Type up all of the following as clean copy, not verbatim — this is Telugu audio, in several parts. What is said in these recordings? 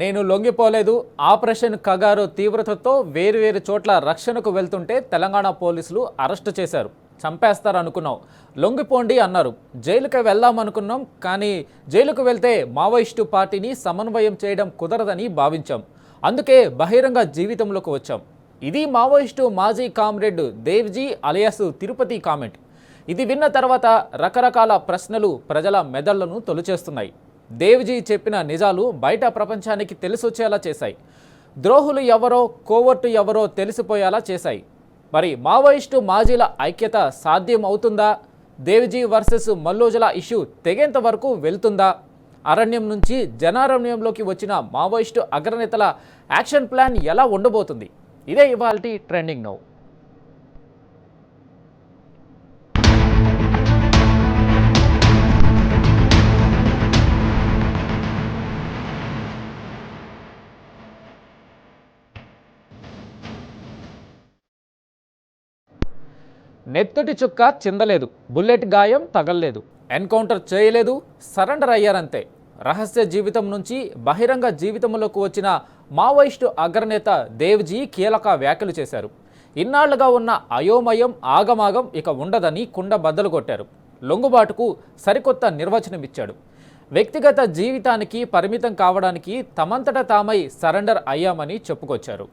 నేను లొంగిపోలేదు. ఆపరేషన్ కగారు తీవ్రతతో వేర్వేరు చోట్ల రక్షణకు వెళ్తుంటే తెలంగాణ పోలీసులు అరెస్టు చేశారు. చంపేస్తారనుకున్నాం, లొంగిపోండి అన్నారు. జైలుకి వెళ్దామనుకున్నాం, కానీ జైలుకు వెళ్తే మావోయిస్టు పార్టీని సమన్వయం చేయడం కుదరదని భావించాం. అందుకే బహిరంగ జీవితంలోకి వచ్చాం. ఇది మావోయిస్టు మాజీ comrade Devji alias Tirupati comment. ఇది విన్న తర్వాత రకరకాల ప్రశ్నలు ప్రజల మెదళ్లను తొలిచేస్తున్నాయి. దేవ్జీ చెప్పిన నిజాలు బయట ప్రపంచానికి తెలిసొచ్చేలా చేశాయి. ద్రోహులు ఎవరో, కోవర్టు ఎవరో తెలిసిపోయేలా చేశాయి. మరి మావోయిస్టు మాజీల ఐక్యత సాధ్యం అవుతుందా? దేవ్జీ వర్సెస్ మల్లోజుల ఇష్యూ తెగేంత వరకు వెళ్తుందా? అరణ్యం నుంచి జనారణ్యంలోకి వచ్చిన మావోయిస్టు అగ్రనేతల యాక్షన్ ప్లాన్ ఎలా ఉండబోతుంది? ఇదే ఇవాల్టి ట్రెండింగ్ నౌ. నెత్తుటి చుక్క చిందలేదు, బుల్లెట్ గాయం తగల్లేదు, ఎన్కౌంటర్ చేయలేదు, సరెండర్ అయ్యారంతే. రహస్య జీవితం నుంచి బహిరంగ జీవితంలోకి వచ్చిన మావోయిస్టు అగ్రనేత దేవ్జీ కీలక వ్యాఖ్యలు చేశారు. ఇన్నాళ్లుగా ఉన్న అయోమయం, ఆగమాగం ఇక ఉండదని కుండ బద్దలు కొట్టారు. లొంగుబాటుకు సరికొత్త నిర్వచనం ఇచ్చాడు. వ్యక్తిగత జీవితానికి పరిమితం కావడానికి తమంతట తామై సరెండర్ అయ్యామని చెప్పుకొచ్చారు.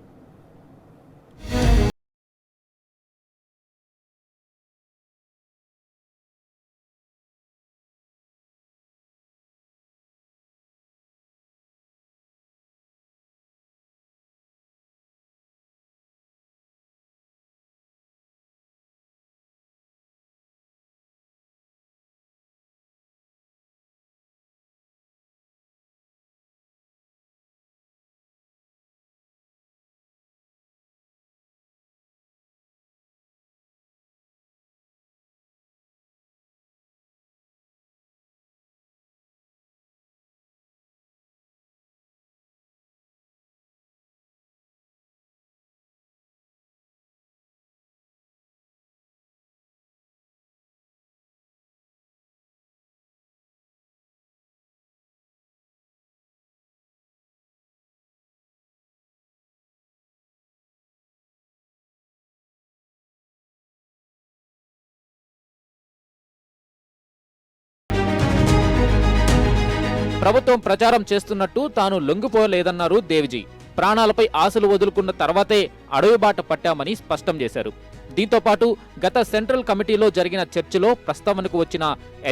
ప్రభుత్వం ప్రచారం చేస్తున్నట్టు తాను లొంగిపోలేదన్నారు దేవ్జీ. ప్రాణాలపై ఆశలు వదులుకున్న తర్వాతే అడవిబాట పట్టామని స్పష్టం చేశారు. దీంతో పాటు గత సెంట్రల్ కమిటీలో జరిగిన చర్చలో ప్రస్తావనకు వచ్చిన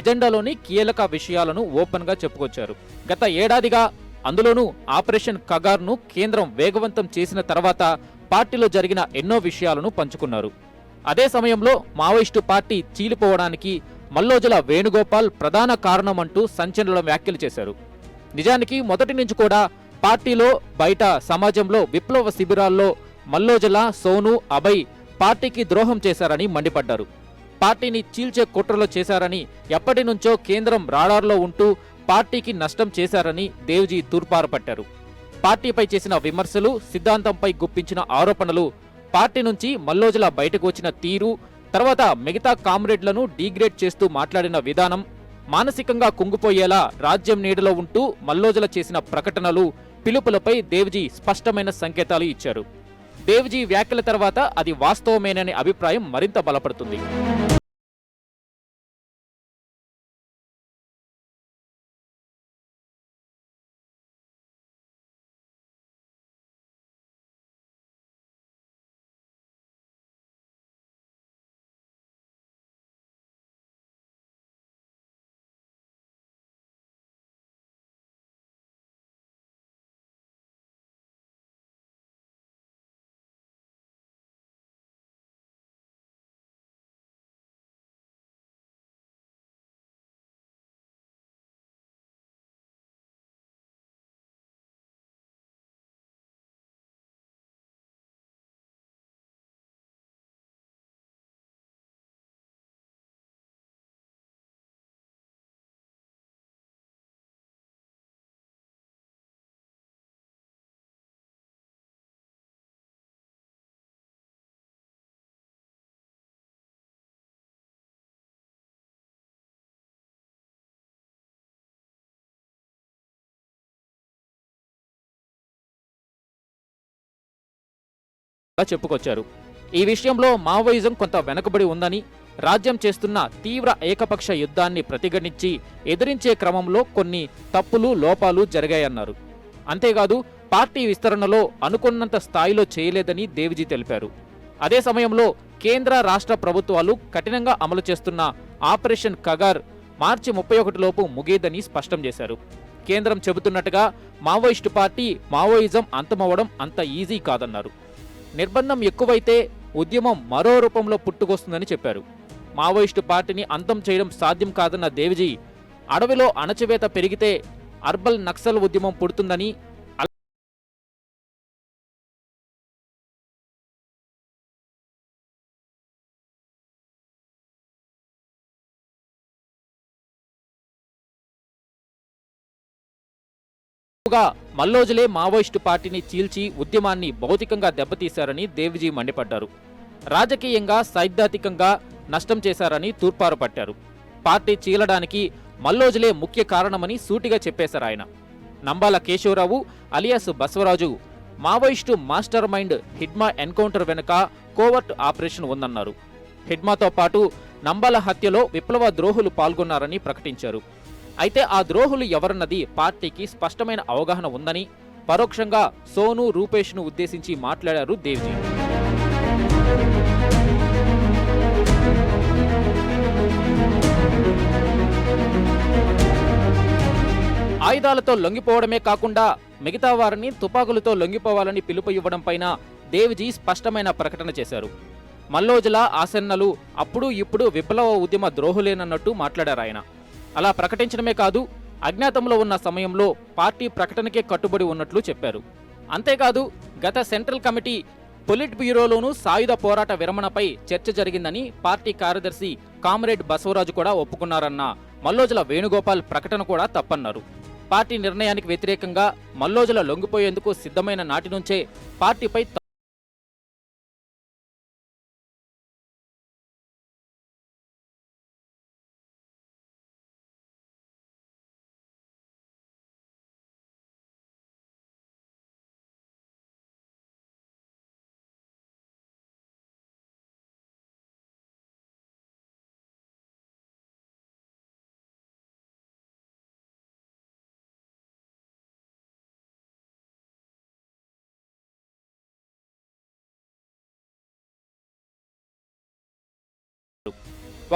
ఎజెండాలోని కీలక విషయాలను ఓపెన్ గా చెప్పుకొచ్చారు. గత ఏడాదిగా, అందులోనూ ఆపరేషన్ కగార్ను కేంద్రం వేగవంతం చేసిన తర్వాత పార్టీలో జరిగిన ఎన్నో విషయాలను పంచుకున్నారు. అదే సమయంలో మావోయిస్టు పార్టీ చీలిపోవడానికి మల్లోజుల వేణుగోపాల్ ప్రధాన కారణమంటూ సంచలన వ్యాఖ్యలు చేశారు. నిజానికి మొదటి నుంచి కూడా పార్టీలో, బయట సమాజంలో విప్లవ శిబిరాల్లో మల్లోజుల, సోను, అభయ్ పార్టీకి ద్రోహం చేశారని మండిపడ్డారు. పార్టీని చీల్చే కుట్రలో చేశారని, ఎప్పటి నుంచో కేంద్రం రాడార్లో ఉంటూ పార్టీకి నష్టం చేశారని దేవ్జీ తూర్పారపట్టారు. పార్టీపై చేసిన విమర్శలు, సిద్ధాంతంపై గుప్పించిన ఆరోపణలు, పార్టీ నుంచి మల్లోజుల బయటకు వచ్చిన తీరు, తర్వాత మిగతా కామ్రేడ్లను డీగ్రేడ్ చేస్తూ మాట్లాడిన విధానం, మానసికంగా కుంగిపోయేలా రాజ్యం నీడలో ఉంటూ మల్లోజుల చేసిన ప్రకటనలు, పిలుపులపై దేవ్జీ స్పష్టమైన సంకేతాలు ఇచ్చారు. దేవ్జీ వ్యాఖ్యల తర్వాత అది వాస్తవమేననే అభిప్రాయం మరింత బలపడుతుంది. చెప్పుకొచ్చారు. ఈ విషయంలో మావోయిజం కొంత వెనకబడి ఉందని, రాజ్యం చేస్తున్న తీవ్ర ఏకపక్ష యుద్ధాన్ని ప్రతిఘటించి ఎదిరించే క్రమంలో కొన్ని తప్పులు, లోపాలు జరిగాయన్నారు. అంతేకాదు పార్టీ విస్తరణలో అనుకున్నంత స్థాయిలో చేయలేదని దేవ్జీ తెలిపారు. అదే సమయంలో కేంద్ర, రాష్ట్ర ప్రభుత్వాలు కఠినంగా అమలు చేస్తున్న ఆపరేషన్ కగార్ మార్చి 31 లోపు ముగియదని స్పష్టం చేశారు. కేంద్రం చెబుతున్నట్టుగా మావోయిస్టు పార్టీ, మావోయిజం అంతమవ్వడం అంత ఈజీ కాదన్నారు. నిర్బంధం ఎక్కువైతే ఉద్యమం మరో రూపంలో పుట్టుకొస్తుందని చెప్పారు. మావోయిస్టు పార్టీని అంతం చేయడం సాధ్యం కాదన్న దేవ్జీ, అడవిలో అణచివేత పెరిగితే అర్బల్ నక్సల్ ఉద్యమం పుడుతుందని, మల్లోజులే మావోయిస్టు పార్టీని చీల్చి ఉద్యమాన్ని భౌతికంగా దెబ్బతీశారని దేవ్జీ మండిపడ్డారు. రాజకీయంగా, సైద్ధాంతికంగా నష్టం చేశారని తూర్పారు పట్టారు. పార్టీ చీలడానికి మల్లోజులే ముఖ్య కారణమని సూటిగా చెప్పేశారాయన. Nambala Keshavarao alias Basavaraju Maoist master mind Hidma encounter వెనుక కోవర్ట్ ఆపరేషన్ ఉందన్నారు. హిడ్మాతో పాటు నంబాల హత్యలో విప్లవ ద్రోహులు పాల్గొన్నారని ప్రకటించారు. అయితే ఆ ద్రోహులు ఎవరన్నది పార్టీకి స్పష్టమైన అవగాహన ఉందని పరోక్షంగా సోను, రూపేష్ను ఉద్దేశించి మాట్లాడారు దేవ్జీ. ఆయుధాలతో లొంగిపోవడమే కాకుండా మిగతా వారిని తుపాకులతో లొంగిపోవాలని పిలుపు ఇవ్వడం పైన దేవ్జీ స్పష్టమైన ప్రకటన చేశారు. మల్లోజుల ఆసన్నలు అప్పుడు ఇప్పుడు విప్లవ ఉద్యమ ద్రోహులేనన్నట్టు మాట్లాడారాయన. అలా ప్రకటించడమే కాదు, అజ్ఞాతంలో ఉన్న సమయంలో పార్టీ ప్రకటనకే కట్టుబడి ఉన్నట్లు చెప్పారు. అంతేకాదు గత సెంట్రల్ కమిటీ, పొలిట్ బ్యూరోలోనూ సాయుధ పోరాట విరమణపై చర్చ జరిగిందని పార్టీ కార్యదర్శి కామ్రేడ్ బసవరాజు కూడా ఒప్పుకున్నారన్న మల్లోజుల వేణుగోపాల్ ప్రకటన కూడా తప్పన్నారు. పార్టీ నిర్ణయానికి వ్యతిరేకంగా మల్లోజుల లొంగిపోయేందుకు సిద్ధమైన నాటి నుంచే పార్టీపై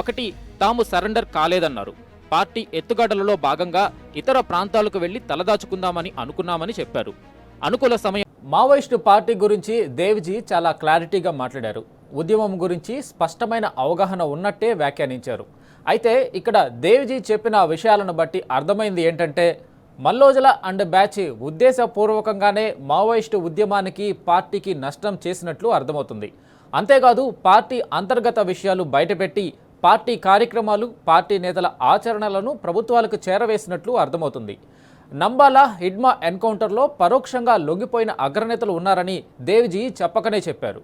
ఒకటి, తాము సరెండర్ కాలేదన్నారు. పార్టీ ఎత్తుగడలలో భాగంగా ఇతర ప్రాంతాలకు వెళ్లి తలదాచుకుందామని అనుకున్నామని చెప్పారు. అనుకూల సమయం. మావోయిస్టు పార్టీ గురించి దేవ్జీ చాలా క్లారిటీగా మాట్లాడారు. ఉద్యమం గురించి స్పష్టమైన అవగాహన ఉన్నట్టే వ్యాఖ్యానించారు. అయితే ఇక్కడ దేవ్జీ చెప్పిన విషయాలను బట్టి అర్థమైంది ఏంటంటే, మల్లోజుల అండ్ బ్యాచ్ ఉద్దేశపూర్వకంగానే మావోయిస్టు ఉద్యమానికి, పార్టీకి నష్టం చేసినట్లు అర్థమవుతుంది. అంతేకాదు పార్టీ అంతర్గత విషయాలు బయటపెట్టి పార్టీ కార్యక్రమాలు, పార్టీ నేతల ఆచరణలను ప్రభుత్వాలకు చేరవేసినట్లు అర్థమవుతుంది. నంబాల, హిడ్మా ఎన్కౌంటర్లో పరోక్షంగా లొంగిపోయిన అగ్రనేతలు ఉన్నారని దేవ్జీ చెప్పకనే చెప్పారు.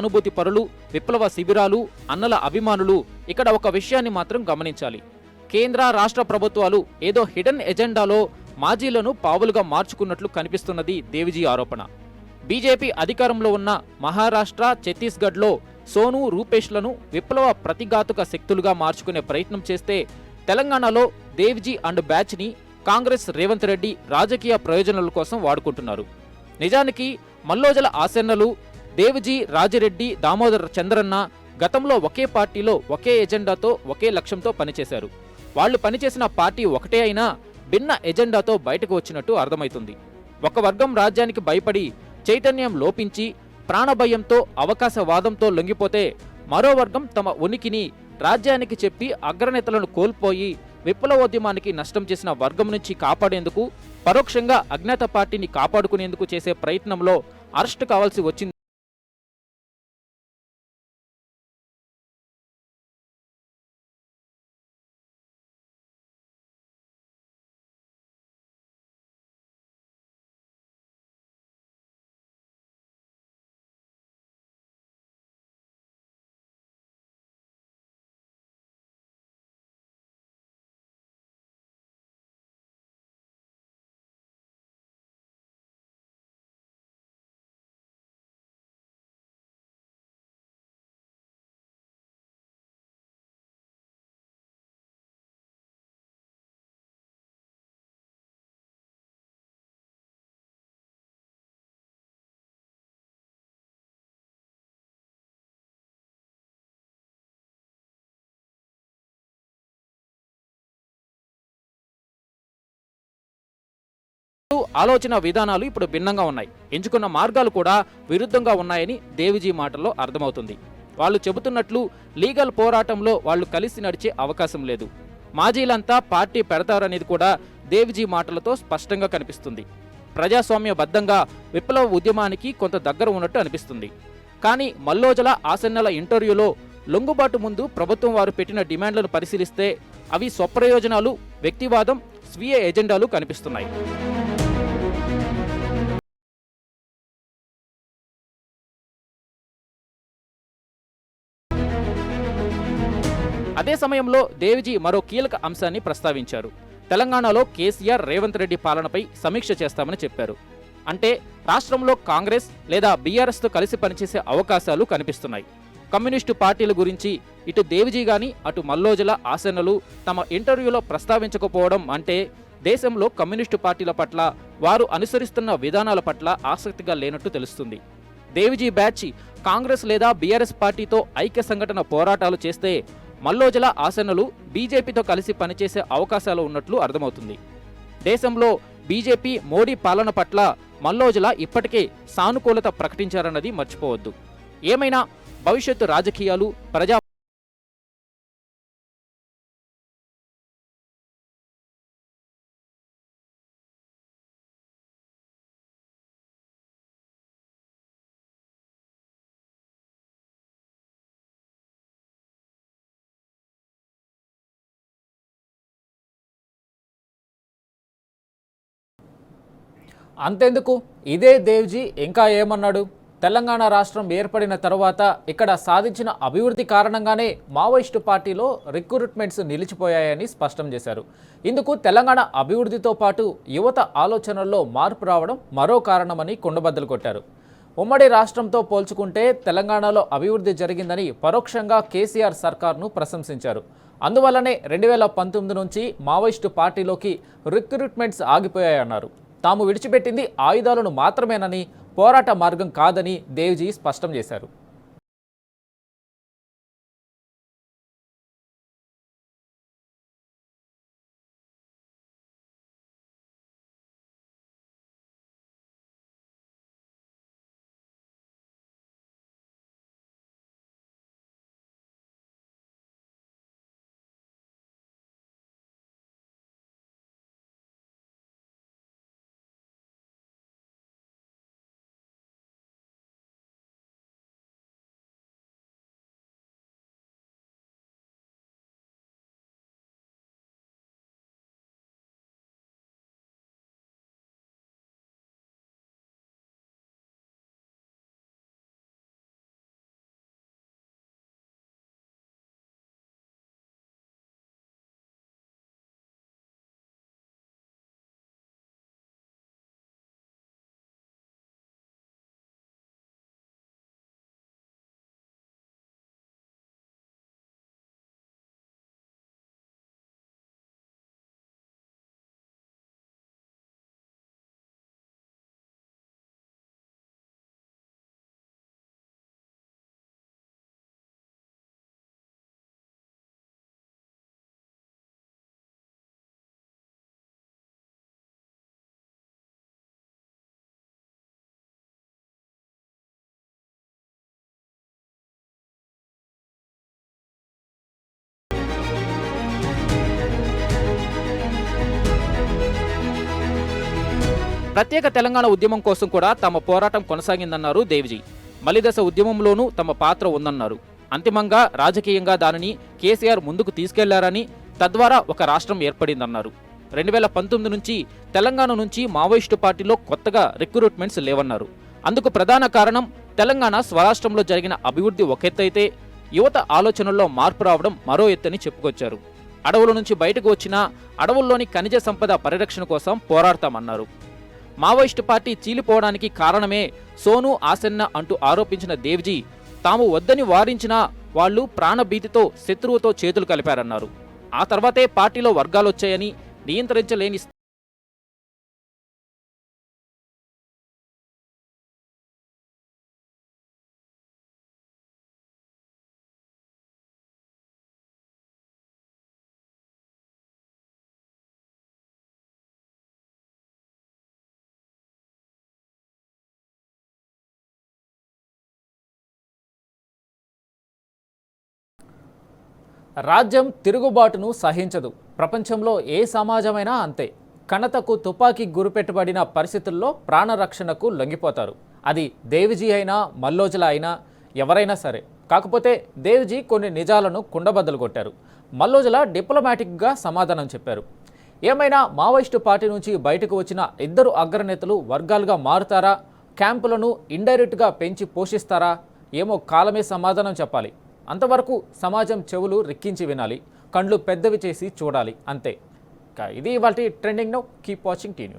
అనుభూతి పరులు, విప్లవ శిబిరాలు, అన్నల అభిమానులు ఇక్కడ ఒక విషయాన్ని మాత్రం గమనించాలి. కేంద్ర రాష్ట్ర ప్రభుత్వాలు ఏదో హిడెన్ ఎజెండాలో మాజీలను పావులుగా మార్చుకున్నట్లు కనిపిస్తున్నది దేవిజీ ఆరోపణ. బీజేపీ అధికారంలో ఉన్న మహారాష్ట్ర, ఛత్తీస్గఢ్లో సోను, రూపేష్లను విప్లవ ప్రతిఘాతుక శక్తులుగా మార్చుకునే ప్రయత్నం చేస్తే, తెలంగాణలో దేవ్జీ అండ్ బ్యాచ్ని కాంగ్రెస్, రేవంత్ రెడ్డి రాజకీయ ప్రయోజనాల కోసం వాడుకుంటున్నారు. నిజానికి మల్లోజల ఆసన్నలు దేవ్జీ, రాజిరెడ్డి, దామోదర్ చంద్రన్న గతంలో ఒకే పార్టీలో ఒకే ఎజెండాతో ఒకే లక్ష్యంతో పనిచేశారు. వాళ్లు పనిచేసిన పార్టీ ఒకటే అయినా భిన్న ఎజెండాతో బయటకు వచ్చినట్టు అర్థమవుతుంది. ఒక వర్గం రాజ్యానికి భయపడి చైతన్యం లోపించి ప్రాణభయంతో అవకాశవాదంతో లొంగిపోతే, మరో వర్గం తమ ఉనికిని రాజ్యానికి చెప్పి అగ్రనేతలను కోల్పోయి విప్లవోద్యమానికి నష్టం చేసిన వర్గం నుంచి కాపాడేందుకు, పరోక్షంగా అజ్ఞాత పార్టీని కాపాడుకునేందుకు చేసే ప్రయత్నంలో అరెస్టు కావాల్సి వచ్చింది. ఆలోచన విధానాలు ఇప్పుడు భిన్నంగా ఉన్నాయి. ఎంచుకున్న మార్గాలు కూడా విరుద్ధంగా ఉన్నాయని దేవిజీ మాటల్లో అర్థమవుతుంది. వాళ్ళు చెబుతున్నట్లు లీగల్ పోరాటంలో వాళ్ళు కలిసి నడిచే అవకాశం లేదు. మాజీలంతా పార్టీ పెడతారనేది కూడా దేవిజీ మాటలతో స్పష్టంగా కనిపిస్తుంది. ప్రజాస్వామ్యబద్ధంగా విప్లవ ఉద్యమానికి కొంత దగ్గర ఉన్నట్టు అనిపిస్తుంది. కానీ మల్లోజల ఆసన్నల ఇంటర్వ్యూలో లొంగుబాటు ముందు ప్రభుత్వం వారు పెట్టిన డిమాండ్లను పరిశీలిస్తే అవి స్వప్రయోజనాలు, వ్యక్తివాదం, స్వీయ ఎజెండాలు కనిపిస్తున్నాయి. అదే సమయంలో దేవిజీ మరో కీలక అంశాన్ని ప్రస్తావించారు. తెలంగాణలో కేసీఆర్, రేవంత్ రెడ్డి పాలనపై సమీక్ష చేస్తామని చెప్పారు. అంటే రాష్ట్రంలో కాంగ్రెస్ లేదా బీఆర్ఎస్తో కలిసి పనిచేసే అవకాశాలు కనిపిస్తున్నాయి. కమ్యూనిస్టు పార్టీల గురించి ఇటు దేవిజీ గాని అటు మల్లోజల ఆసన్నలు తమ ఇంటర్వ్యూలో ప్రస్తావించకపోవడం అంటే దేశంలో కమ్యూనిస్టు పార్టీల పట్ల, వారు అనుసరిస్తున్న విధానాల పట్ల ఆసక్తిగా లేనట్టు తెలుస్తుంది. దేవిజీ బ్యాచ్ కాంగ్రెస్ లేదా బీఆర్ఎస్ పార్టీతో ఐక్య సంఘటన పోరాటాలు చేస్తే, మల్లోజల ఆసన్నలు బీజేపీతో కలిసి పనిచేసే అవకాశాలు ఉన్నట్లు అర్థమవుతుంది. దేశంలో బీజేపీ, మోడీ పాలన పట్ల మల్లోజల ఇప్పటికే సానుకూలత ప్రకటించారన్నది మర్చిపోవద్దు. ఏమైనా భవిష్యత్తు రాజకీయాలు, ప్రజా అంతెందుకు, ఇదే దేవ్జీ ఇంకా ఏమన్నాడు? తెలంగాణ రాష్ట్రం ఏర్పడిన తరువాత ఇక్కడ సాధించిన అభివృద్ధి కారణంగానే మావోయిస్టు పార్టీలో రిక్రూట్మెంట్స్ నిలిచిపోయాయని స్పష్టం చేశారు. ఇందుకు తెలంగాణ అభివృద్ధితో పాటు యువత ఆలోచనల్లో మార్పు రావడం మరో కారణమని కుండబద్దలు కొట్టారు. ఉమ్మడి రాష్ట్రంతో పోల్చుకుంటే తెలంగాణలో అభివృద్ధి జరిగిందని పరోక్షంగా కేసీఆర్ సర్కార్ను ప్రశంసించారు. అందువల్లనే 2019 నుంచి మావోయిస్టు పార్టీలోకి రిక్రూట్మెంట్స్ ఆగిపోయాయన్నారు. తాము విడిచిపెట్టింది ఆయుధాలను మాత్రమేనని, పోరాట మార్గం కాదని దేవ్జీ స్పష్టం చేశారు. ప్రత్యేక తెలంగాణ ఉద్యమం కోసం కూడా తమ పోరాటం కొనసాగిందన్నారు దేవిజీ. మలిదశ ఉద్యమంలోనూ తమ పాత్ర ఉందన్నారు. అంతిమంగా రాజకీయంగా దానిని కేసీఆర్ ముందుకు తీసుకెళ్లారని, తద్వారా ఒక రాష్ట్రం ఏర్పడిందన్నారు. 2019 నుంచి తెలంగాణ నుంచి మావోయిస్టు పార్టీలో కొత్తగా రిక్రూట్మెంట్స్ లేవన్నారు. అందుకు ప్రధాన కారణం తెలంగాణ స్వరాష్ట్రంలో జరిగిన అభివృద్ధి ఒక ఎత్తైతే యువత ఆలోచనల్లో మార్పు రావడం మరో ఎత్తని చెప్పుకొచ్చారు. అడవుల నుంచి బయటకు వచ్చినా అడవుల్లోని ఖనిజ సంపద పరిరక్షణ కోసం పోరాడతామన్నారు. మావోయిస్టు పార్టీ చీలిపోవడానికి కారణమే సోను ఆసన్న అంటూ ఆరోపించిన దేవ్జీ, తాము వద్దని వారించినా వాళ్లు ప్రాణభీతితో శత్రువుతో చేతులు కలిపారన్నారు. ఆ తర్వాతే పార్టీలో వర్గాలొచ్చాయని, నియంత్రించలేని రాజ్యం తిరుగుబాటును సహించదు. ప్రపంచంలో ఏ సమాజమైనా అంతే. కణతకు తుపాకీ గురిపెట్టబడిన పరిస్థితుల్లో ప్రాణరక్షణకు లొంగిపోతారు. అది దేవిజీ అయినా మల్లోజుల అయినా ఎవరైనా సరే. కాకపోతే దేవిజీ కొన్ని నిజాలను కుండబద్దలు కొట్టారు. మల్లోజుల డిప్లొమాటిక్గా సమాధానం చెప్పారు. ఏమైనా మావోయిస్టు పార్టీ నుంచి బయటకు వచ్చిన ఇద్దరు అగ్రనేతలు వర్గాలుగా మారుతారా, క్యాంపులను ఇండైరెక్ట్గా పెంచి పోషిస్తారా, ఏమో కాలమే సమాధానం చెప్పాలి. అంతవరకు సమాజం చెవులు రిక్కించి వినాలి, కళ్ళు పెద్దవి చేసి చూడాలి, అంతే. ఇది ఇవాల్టి trending now. Keep watching tea news.